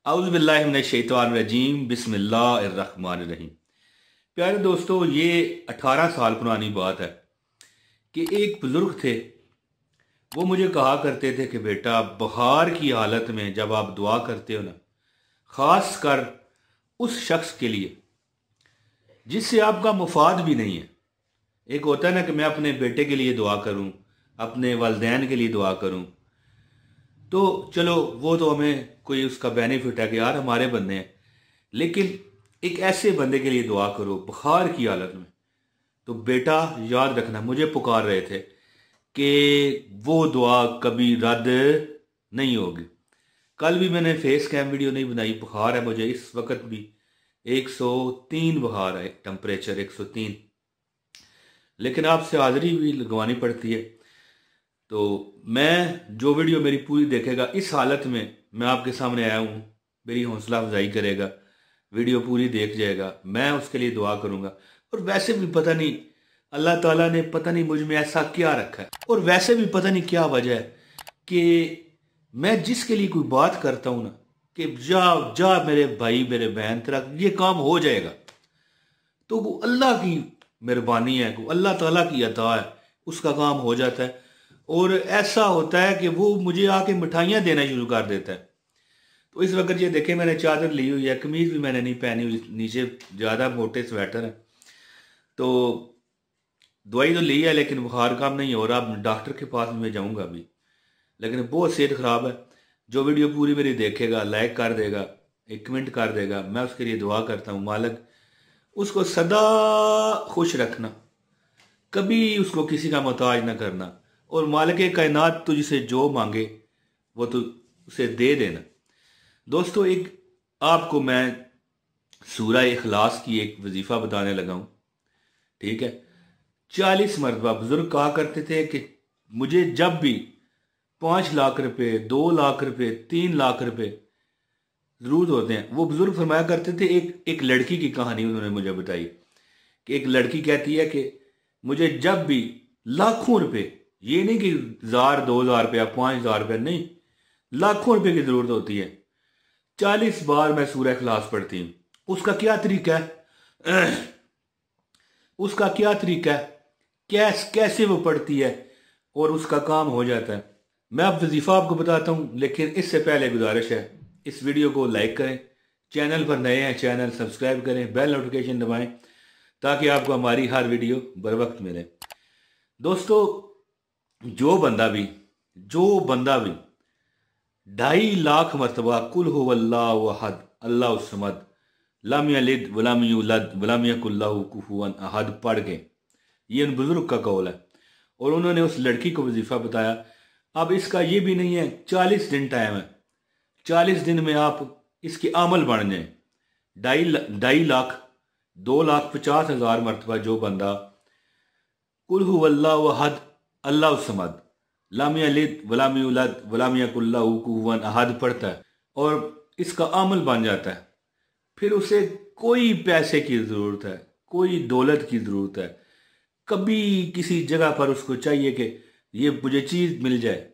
औज़ुबिल्लाहि मिनश्शैतानिर्रजीम बिस्मिल्लाहिर्रहमानिर्रहीम। प्यारे दोस्तों, ये 18 साल पुरानी बात है कि एक बुज़ुर्ग थे। वो मुझे कहा करते थे कि बेटा, बुखार की हालत में जब आप दुआ करते हो ना, ख़ास कर उस शख्स के लिए जिससे आपका मुफाद भी नहीं है। एक होता है ना कि मैं अपने बेटे के लिए दुआ करूं, अपने वालिदैन के लिए दुआ करूं, तो चलो वो तो हमें कोई उसका बेनिफिट है कि यार हमारे बंदे हैं। लेकिन एक ऐसे बंदे के लिए दुआ करो बुखार की हालत में, तो बेटा याद रखना, मुझे पुकार रहे थे कि वो दुआ कभी रद्द नहीं होगी। कल भी मैंने फेस कैम वीडियो नहीं बनाई, बुखार है मुझे इस वक्त भी 103 बुखार है, टेम्परेचर 103। लेकिन आपसे हाजिरी भी लगवानी पड़ती है। तो मैं जो वीडियो मेरी पूरी देखेगा, इस हालत में मैं आपके सामने आया हूँ, मेरी हौसला अफजाई करेगा, वीडियो पूरी देख जाएगा, मैं उसके लिए दुआ करूँगा। और वैसे भी पता नहीं अल्लाह ताला ने पता नहीं मुझ में ऐसा क्या रखा है, और वैसे भी पता नहीं क्या वजह है कि मैं जिसके लिए कोई बात करता हूँ ना, कि जा जा मेरे भाई मेरे बहन, तेरा ये काम हो जाएगा, तो वो अल्लाह की मेहरबानी है, वो अल्लाह ताला की अता है, उसका काम हो जाता है। और ऐसा होता है कि वो मुझे आके मिठाइयाँ देना शुरू कर देता है। तो इस वक्त ये देखें, मैंने चादर ली हुई है, कमीज भी मैंने नहीं पहनी हुई, नीचे ज़्यादा मोटे स्वेटर है। तो दवाई तो ली है लेकिन बुखार कम नहीं हो रहा। अब डॉक्टर के पास मैं जाऊंगा अभी, लेकिन बहुत सेहत खराब है। जो वीडियो पूरी मेरी देखेगा, लाइक कर देगा, एक कमेंट कर देगा, मैं उसके लिए दुआ करता हूँ। मालिक उसको सदा खुश रखना, कभी उसको किसी का मोहताज ना करना, और मालिक कायनात तुझसे जो मांगे वो तो उसे दे देना। दोस्तों, एक आपको मैं सूरह इखलास की एक वजीफा बताने लगा हूँ, ठीक है। 40 मरतबा बुजुर्ग कहा करते थे कि मुझे जब भी 5 लाख रुपए, 2 लाख रुपए, 3 लाख रुपए जरूरत होते हैं, वो बुजुर्ग फरमाया करते थे। एक लड़की की कहानी उन्होंने मुझे बताई कि एक लड़की कहती है कि मुझे जब भी लाखों रुपए, ये नहीं कि 1000, 2000 रुपया, 5000 रुपया, नहीं, लाखों रुपए की जरूरत होती है। 40 बार मैं सूरह इखलास पढ़ती हूँ। उसका क्या तरीका है उसका क्या तरीका है, कैसे वो पढ़ती है और उसका काम हो जाता है। मैं अब वजीफा आपको बताता हूँ, लेकिन इससे पहले गुजारिश है, इस वीडियो को लाइक करें, चैनल पर नए हैं चैनल सब्सक्राइब करें, बेल नोटिफिकेशन दबाएं ताकि आपको हमारी हर वीडियो बर वक्त मिले। दोस्तों, जो बंदा भी 2.5 लाख मरतबा कुल हुवल्लाहु अहद अल्लाहु समद लम यलिद वलम यूलद वलम यकुल लहू कुफुवन अहद पढ़ के, ये उन बुजुर्ग का कौल है, और उन्होंने उस लड़की को वजीफा बताया। अब इसका ये भी नहीं है, 40 दिन टाइम है, 40 दिन में आप इसके अमल बन जाए। 2.5 लाख 2,50,000 मरतबा जो बंदा कुल हुवल्लाहु अहद अल्लाहु समद लम यलिद वलम यूलद वलम यकुल लहू कुफुवन अहद पढ़ता है और इसका अमल बन जाता है, फिर उसे कोई पैसे की ज़रूरत है, कोई दौलत की ज़रूरत है, कभी किसी जगह पर उसको चाहिए कि ये मुझे चीज़ मिल जाए,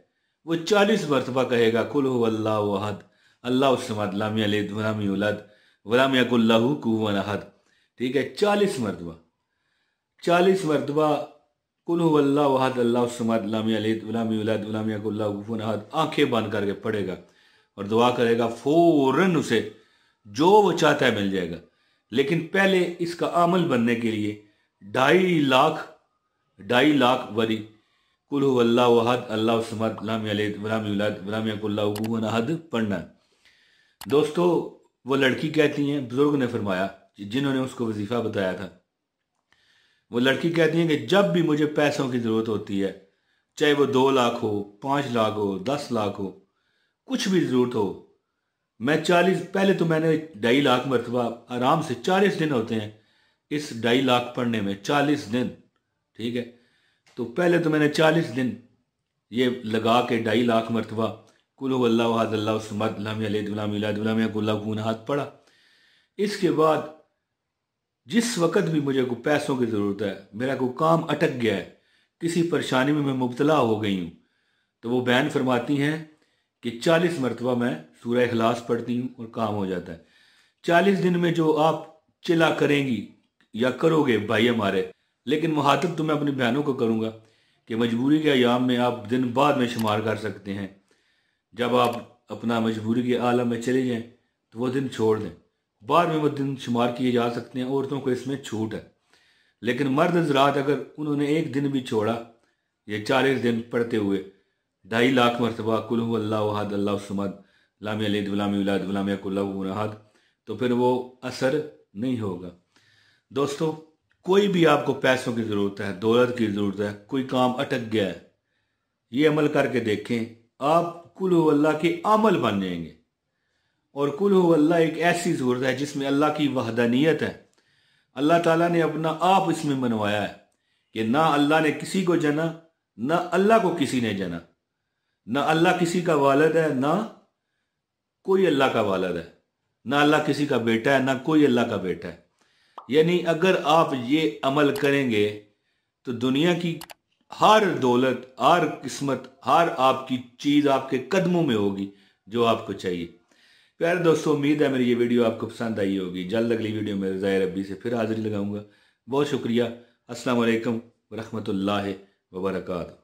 वो 40 मरतबा कहेगा कुल हुवल्लाहु अहद अल्लाहु समद लम यलिद वलम यूलद वलम यकुल लहू कुफुवन अहद। ठीक है, 40 मरतबा, 40 मरतबा कुल हुवल्लाहु अहद अल्लाहु समद लम यलिद वलम यूलद वलम यकुल लहू कुफुवन अहद आंखें बंद करके पढ़ेगा और दुआ करेगा, फौरन उसे जो वो चाहता है मिल जाएगा। लेकिन पहले इसका अमल बनने के लिए 2.5 लाख वरी कुल हुवल्लाहु अहद अल्लाहु समद लम यलिद वलम यूलद वलम यकुल लहू कुफुवन अहद पढ़ना है। दोस्तों, वो लड़की कहती हैं, बुजुर्ग ने फरमाया जिन्होंने उसको वजीफा बताया था, वो लड़की कहती है कि जब भी मुझे पैसों की ज़रूरत होती है, चाहे वो 2 लाख हो, 5 लाख हो, 10 लाख हो, कुछ भी ज़रूरत हो, मैं 40, पहले तो मैंने 2.5 लाख मरतबा आराम से 40 दिन होते हैं इस 2.5 लाख पढ़ने में, 40 दिन। ठीक है, तो पहले तो मैंने 40 दिन ये लगा के 2.5 लाख मरतबा कुल हुवल्लाहु अहद अल्लाहु समद लम यलिद वलम यूलद वलम यकुल लहू कुफुवन अहद पढ़ा। इसके बाद जिस वक़्त भी मुझे कोई पैसों की ज़रूरत है, मेरा कोई काम अटक गया है, किसी परेशानी में मैं मुब्तला हो गई हूँ, तो वो बयान फरमाती हैं कि 40 मरतबा मैं सूरह इखलास पढ़ती हूँ और काम हो जाता है। 40 दिन में जो आप चिल्ला करेंगी या करोगे भाई हमारे, लेकिन मुहातब तो मैं अपनी बहनों को करूँगा कि मजबूरी के अयाम में आप दिन बाद में शुमार कर सकते हैं। जब आप अपना मजबूरी के आलम में चले जाएं तो वो दिन छोड़ दें, बाद में वो दिन शुमार किए जा सकते हैं। औरतों को इसमें छूट है। लेकिन मर्द हज़रात अगर उन्होंने एक दिन भी छोड़ा ये 40 दिन पढ़ते हुए 2.5 लाख मरतबा कुल हु अल्लाहु अहद अल्लाहु समद लम यलिद वलम यूलद वलम यकुल लहू कुफुवन अहद, तो फिर वो असर नहीं होगा। दोस्तों, कोई भी आपको पैसों की ज़रूरत है, दौलत की ज़रूरत है, कोई काम अटक गया है, ये अमल करके देखें, आप कुल हु अल्लाह के अमल बन जाएंगे। और कुल हु अल्लाह एक ऐसी ज़रूरत है जिसमें अल्लाह की वहदानियत है। अल्लाह ताला ने अपना आप इसमें बनवाया है कि ना अल्लाह ने किसी को जना, ना अल्लाह को किसी ने जना, ना अल्लाह किसी का वालिद है, ना कोई अल्लाह का वालिद है, ना अल्लाह किसी का बेटा है, ना कोई अल्लाह का बेटा है। यानी अगर आप ये अमल करेंगे तो दुनिया की हर दौलत, हर किस्मत, हर आपकी चीज़ आपके कदमों में होगी जो आपको चाहिए। प्यारे दोस्तों, उम्मीद है मेरी ये वीडियो आपको पसंद आई होगी। जल्द अगली वीडियो में रज़ाए रब्बी से फिर हाजिरी लगाऊंगा। बहुत शुक्रिया। अस्सलाम वालेकुम व रहमतुल्लाहि व बरकातहू।